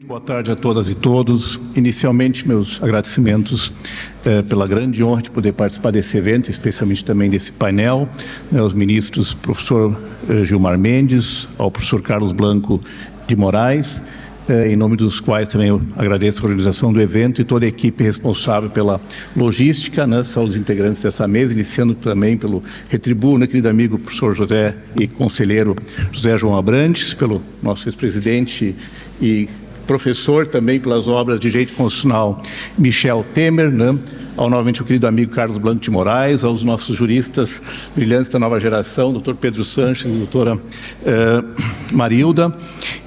Boa tarde a todas e todos. Inicialmente, meus agradecimentos pela grande honra de poder participar desse evento, especialmente também desse painel, aos ministros professor Gilmar Mendes, ao professor Carlos Blanco de Moraes, em nome dos quais também eu agradeço a organização do evento e toda a equipe responsável pela logística, são os integrantes dessa mesa, iniciando também pelo Retribuo, querido amigo professor José e conselheiro José João Abrantes, pelo nosso ex-presidente e professor também pelas obras de Direito Constitucional Michel Temer, ao novamente o querido amigo Carlos Blanco de Moraes, aos nossos juristas brilhantes da nova geração, doutor Pedro Sanches e doutora Marilda.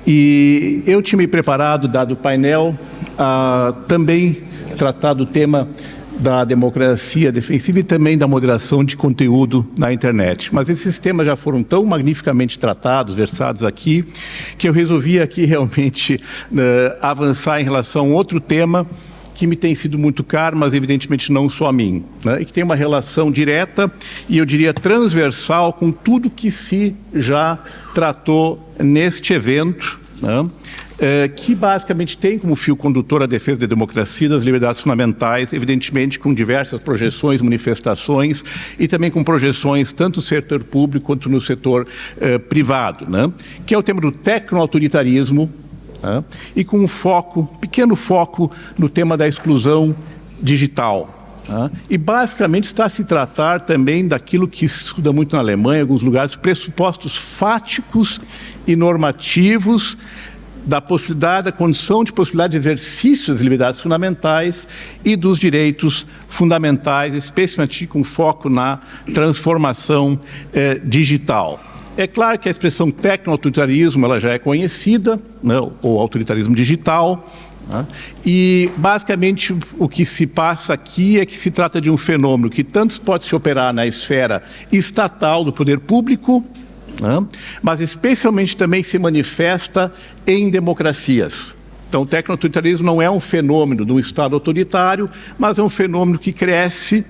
E eu tinha me preparado, dado o painel, a também tratar do tema da democracia defensiva e também da moderação de conteúdo na internet. Mas esses temas já foram tão magnificamente tratados, versados aqui, que eu resolvi aqui realmente avançar em relação a outro tema que me tem sido muito caro, mas evidentemente não só a mim, e que tem uma relação direta e eu diria transversal com tudo que se já tratou neste evento, que basicamente tem como fio condutor a defesa da democracia e das liberdades fundamentais, evidentemente com diversas projeções, manifestações e também com projeções tanto no setor público quanto no setor privado, que é o tema do tecnoautoritarismo, e com um foco, pequeno foco no tema da exclusão digital. E basicamente está a se tratar também daquilo que se estuda muito na Alemanha, em alguns lugares, pressupostos fáticos e normativos da possibilidade, da condição de possibilidade de exercício das liberdades fundamentais e dos direitos fundamentais, especialmente com foco na transformação digital. É claro que a expressão tecnoautoritarismo ela já é conhecida, ou autoritarismo digital, e basicamente o que se passa aqui é que se trata de um fenômeno que tanto pode se operar na esfera estatal do poder público, mas especialmente também se manifesta em democracias. Então, o tecnoautoritarismo não é um fenômeno de um Estado autoritário, mas é um fenômeno que cresce,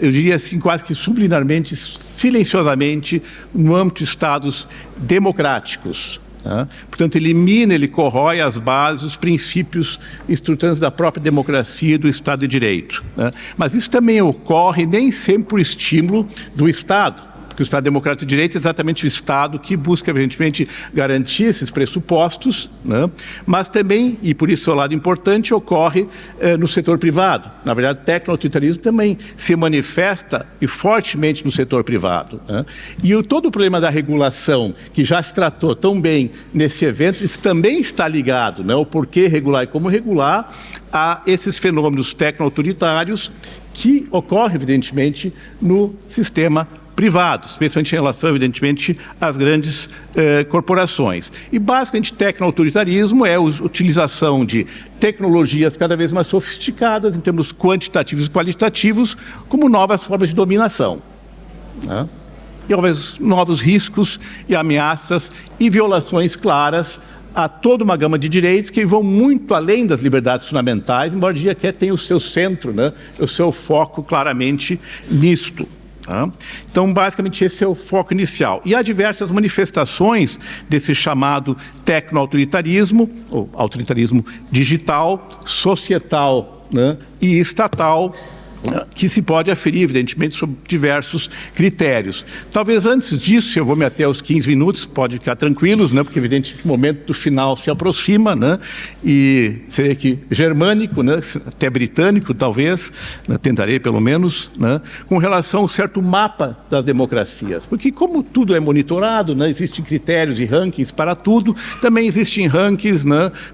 eu diria assim, quase que subliminarmente, silenciosamente, no âmbito de Estados democráticos. Portanto, ele corrói as bases, os princípios estruturantes da própria democracia e do Estado de Direito. Mas isso também ocorre nem sempre por estímulo do Estado. Porque o Estado Democrático de Direito é exatamente o Estado que busca, evidentemente, garantir esses pressupostos, mas também, e por isso é um lado importante, ocorre no setor privado. Na verdade, o tecnoautoritarismo também se manifesta e fortemente no setor privado. E todo o problema da regulação, que já se tratou tão bem nesse evento, isso também está ligado, o porquê regular e como regular, a esses fenômenos tecnoautoritários que ocorrem, evidentemente, no sistema privado, especialmente em relação, evidentemente, às grandes corporações. E, basicamente, tecnoautoritarismo é a utilização de tecnologias cada vez mais sofisticadas, em termos quantitativos e qualitativos, como novas formas de dominação. E, talvez, novos riscos e ameaças e violações claras a toda uma gama de direitos que vão muito além das liberdades fundamentais, embora diga que tem o seu centro, o seu foco claramente nisto. Então, basicamente, esse é o foco inicial. E há diversas manifestações desse chamado tecnoautoritarismo, ou autoritarismo digital, societal e estatal, que se pode aferir, evidentemente, sobre diversos critérios. Talvez antes disso, eu vou me ater aos 15 minutos, pode ficar tranquilos, porque evidentemente o momento do final se aproxima, e seria aqui germânico, até britânico, talvez, tentarei pelo menos, com relação a um certo mapa das democracias. Porque como tudo é monitorado, existem critérios e rankings para tudo, também existem rankings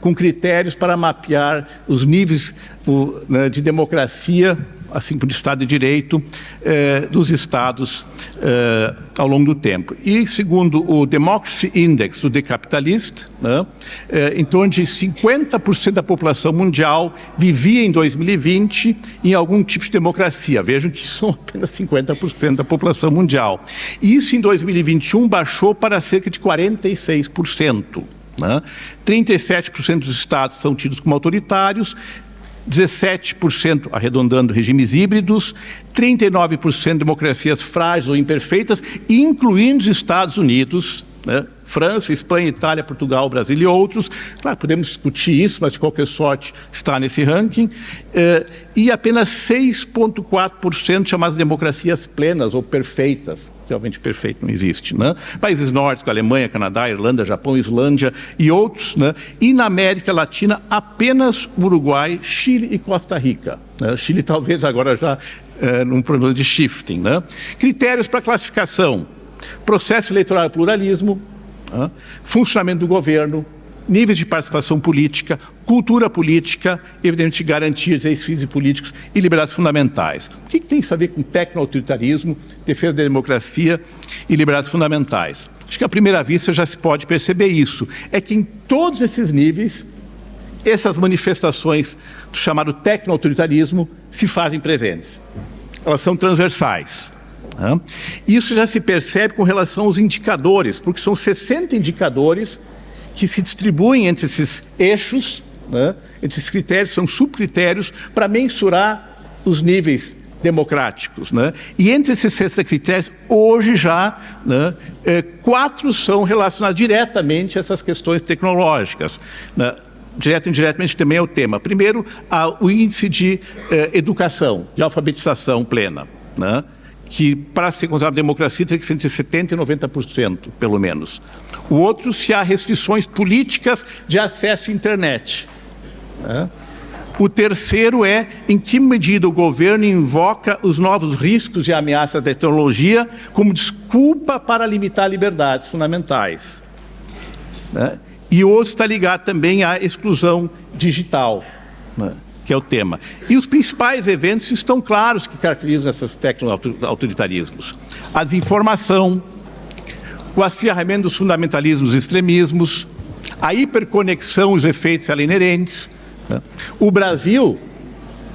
com critérios para mapear os níveis de democracia, assim como de Estado de Direito, dos Estados ao longo do tempo. E, segundo o Democracy Index do The Capitalist, em torno de 50% da população mundial vivia em 2020 em algum tipo de democracia. Vejam que são apenas 50% da população mundial. E isso, em 2021, baixou para cerca de 46%. 37% dos estados são tidos como autoritários, 17%, arredondando, regimes híbridos, 39% democracias frágeis ou imperfeitas, incluindo os Estados Unidos, né? França, Espanha, Itália, Portugal, Brasil e outros. Claro, podemos discutir isso, mas de qualquer sorte está nesse ranking. E apenas 6,4% chamadas democracias plenas ou perfeitas. Realmente perfeito não existe, né? Países nórdicos, Alemanha, Canadá, Irlanda, Japão, Islândia e outros, né? E na América Latina, apenas Uruguai, Chile e Costa Rica, né? Chile talvez agora já num problema de shifting, né? Critérios para classificação: processo eleitoral e pluralismo, né? Funcionamento do governo, níveis de participação política, cultura política, evidentemente garantias de direitos civis e políticos e liberdades fundamentais. O que tem isso a ver com tecno-autoritarismo, defesa da democracia e liberdades fundamentais? Acho que à primeira vista já se pode perceber isso. É que em todos esses níveis, essas manifestações do chamado tecno-autoritarismo se fazem presentes. Elas são transversais. Né? Isso já se percebe com relação aos indicadores, porque são 60 indicadores que se distribuem entre esses eixos, né? Esses critérios são subcritérios para mensurar os níveis democráticos, né? E entre esses 60 critérios, hoje já, né, 4 são relacionados diretamente a essas questões tecnológicas, né? Direto e indiretamente também é o tema. Primeiro, o índice de educação, de alfabetização plena, né? Que para ser considerado democracia teria que ser entre 70% e 90%, pelo menos. O outro, se há restrições políticas de acesso à internet, né? O terceiro é em que medida o governo invoca os novos riscos e ameaças da tecnologia como desculpa para limitar liberdades fundamentais, né? E o outro está ligado também à exclusão digital, né? Que é o tema. E os principais eventos estão claros que caracterizam esses tecno-autoritarismos: a desinformação, o acirramento dos fundamentalismos e extremismos, a hiperconexão e os efeitos ali inerentes, né? O Brasil,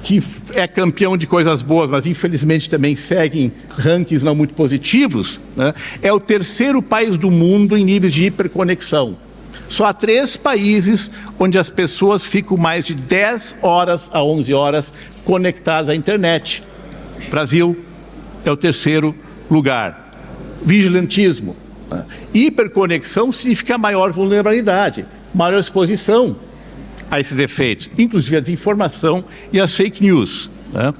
que é campeão de coisas boas, mas infelizmente também segue em rankings não muito positivos, né? É o terceiro país do mundo em níveis de hiperconexão. Só há 3 países onde as pessoas ficam mais de 10 horas a 11 horas conectadas à internet. Brasil é o terceiro lugar. Vigilantismo, né? Hiperconexão significa maior vulnerabilidade, maior exposição a esses efeitos, inclusive a desinformação e as fake news, né?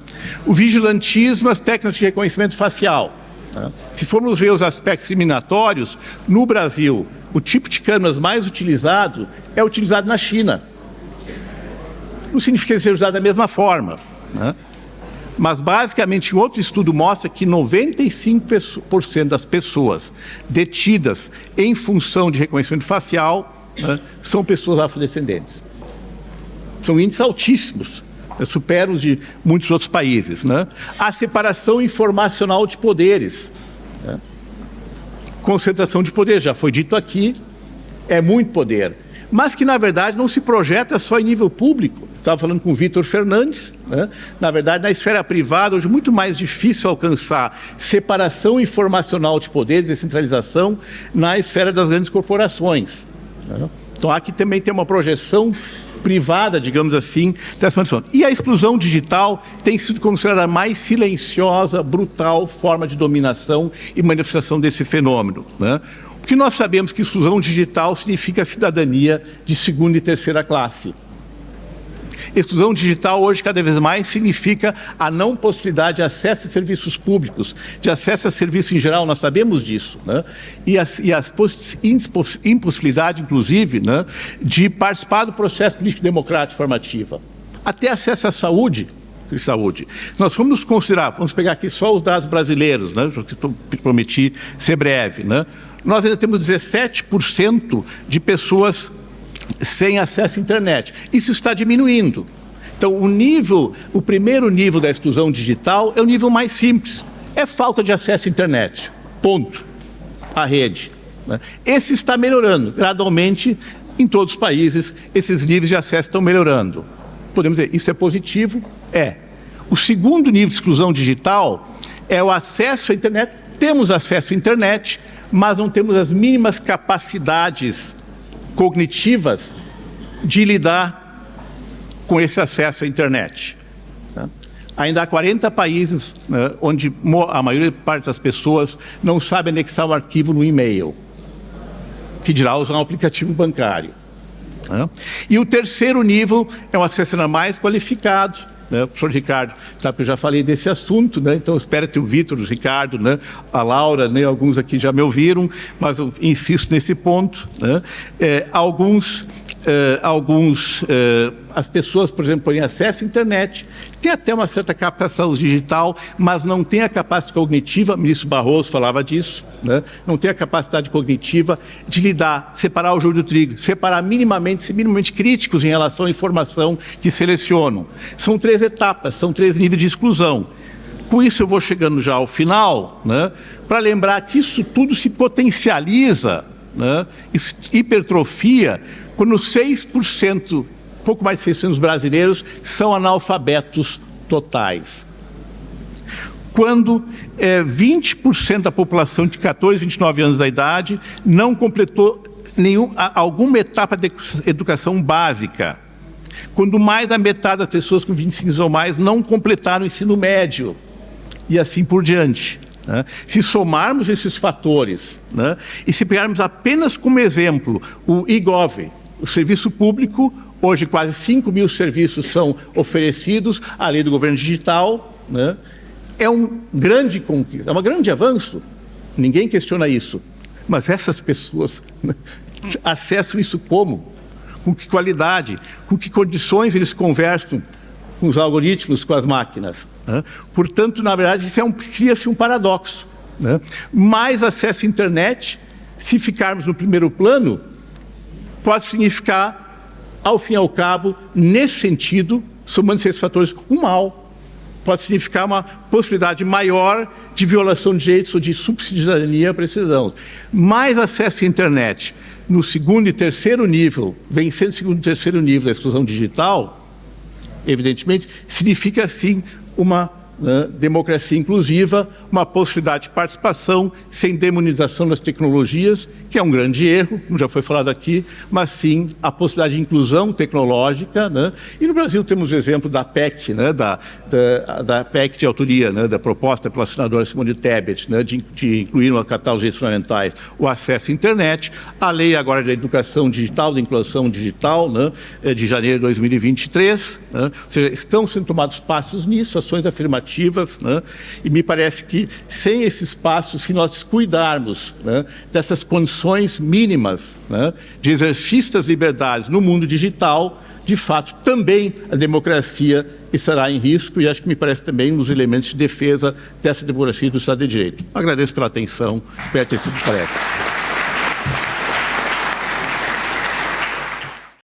O vigilantismo, as técnicas de reconhecimento facial, né? Se formos ver os aspectos discriminatórios, no Brasil, o tipo de câmeras mais utilizado é utilizado na China. Não significa que seja usado da mesma forma, né? Mas, basicamente, um outro estudo mostra que 95% das pessoas detidas em função de reconhecimento facial, né, são pessoas afrodescendentes. São índices altíssimos, né, superam os de muitos outros países, né? A separação informacional de poderes, né? Concentração de poder, já foi dito aqui, é muito poder, mas que na verdade não se projeta só em nível público. Estava falando com o Vitor Fernandes, né? Na verdade, na esfera privada, hoje é muito mais difícil alcançar separação informacional de poder, descentralização, na esfera das grandes corporações, né? Então aqui também tem uma projeção privada, digamos assim, dessa condição. E a exclusão digital tem sido considerada a mais silenciosa, brutal forma de dominação e manifestação desse fenômeno, né? Porque nós sabemos que exclusão digital significa cidadania de segunda e terceira classe. Exclusão digital hoje cada vez mais significa a não possibilidade de acesso a serviços públicos, de acesso a serviço em geral, nós sabemos disso, né? E a impossibilidade, inclusive, né, de participar do processo político-democrático formativo. Até acesso à saúde. Nós vamos considerar, vamos pegar aqui só os dados brasileiros, né, que prometi ser breve, né? Nós ainda temos 17% de pessoas sem acesso à internet. Isso está diminuindo. Então, o primeiro nível da exclusão digital é o nível mais simples. É falta de acesso à internet. Ponto. A rede, né? Esse está melhorando. Gradualmente, em todos os países, esses níveis de acesso estão melhorando. Podemos dizer, isso é positivo? É. O segundo nível de exclusão digital é o acesso à internet. Temos acesso à internet, mas não temos as mínimas capacidades cognitivas de lidar com esse acesso à internet, né? Ainda há 40 países, né, onde a maioria parte das pessoas não sabe anexar o arquivo no e-mail. que dirá usar um aplicativo bancário. Né? E o terceiro nível é um acesso ainda mais qualificado. Né? O professor Ricardo sabe que eu já falei desse assunto, né? Então espero que o Vitor, o Ricardo, né? A Laura, né? Alguns aqui já me ouviram, mas eu insisto nesse ponto. Né? As pessoas, por exemplo, têm acesso à internet, têm até uma certa capacitação digital, mas não têm a capacidade cognitiva, o ministro Barroso falava disso, né? Não tem a capacidade cognitiva de lidar, separar o joio do trigo, separar minimamente, ser minimamente críticos em relação à informação que selecionam. São 3 etapas, são 3 níveis de exclusão. Com isso eu vou chegando já ao final, né? Para lembrar que isso tudo se potencializa, né? Hipertrofia, quando 6%, pouco mais de 6% dos brasileiros são analfabetos totais. Quando 20% da população de 14 a 29 anos da idade não completou alguma etapa de educação básica. Quando mais da metade das pessoas com 25 anos ou mais não completaram o ensino médio. E assim por diante. Né? Se somarmos esses fatores, né, e se pegarmos apenas como exemplo o e-gov, o serviço público, hoje quase 5 mil serviços são oferecidos, a lei do governo digital, né, é um grande conquista, é um grande avanço, ninguém questiona isso, mas essas pessoas, né, acessam isso como? Com que qualidade? Com que condições eles conversam com os algoritmos, com as máquinas? Né? Portanto, na verdade, cria-se um paradoxo. Né? Mais acesso à internet, se ficarmos no primeiro plano, pode significar, ao fim e ao cabo, nesse sentido, somando esses fatores, um mal. Pode significar uma possibilidade maior de violação de direitos ou de subsidiariedade para esses cidadãos. Mais acesso à internet no segundo e terceiro nível, vencendo o segundo e terceiro nível da exclusão digital, evidentemente, significa, sim, uma democracia inclusiva, uma possibilidade de participação sem demonização das tecnologias, que é um grande erro, como já foi falado aqui, mas sim a possibilidade de inclusão tecnológica. Né? E no Brasil temos o exemplo da PEC, né? da PEC de autoria, né? Da proposta pela senadora Simone Tebet, né? de incluir no catálogo de direitos fundamentais o acesso à internet, a lei agora da educação digital, da inclusão digital, né? De janeiro de 2023, né? Ou seja, estão sendo tomados passos nisso, ações afirmativas. Né? E me parece que sem esses passos, se nós cuidarmos, né, dessas condições mínimas, né, de exercício das liberdades no mundo digital, de fato também a democracia estará em risco, e acho que me parece também um dos elementos de defesa dessa democracia e do Estado de Direito. Agradeço pela atenção, espero ter sido claro.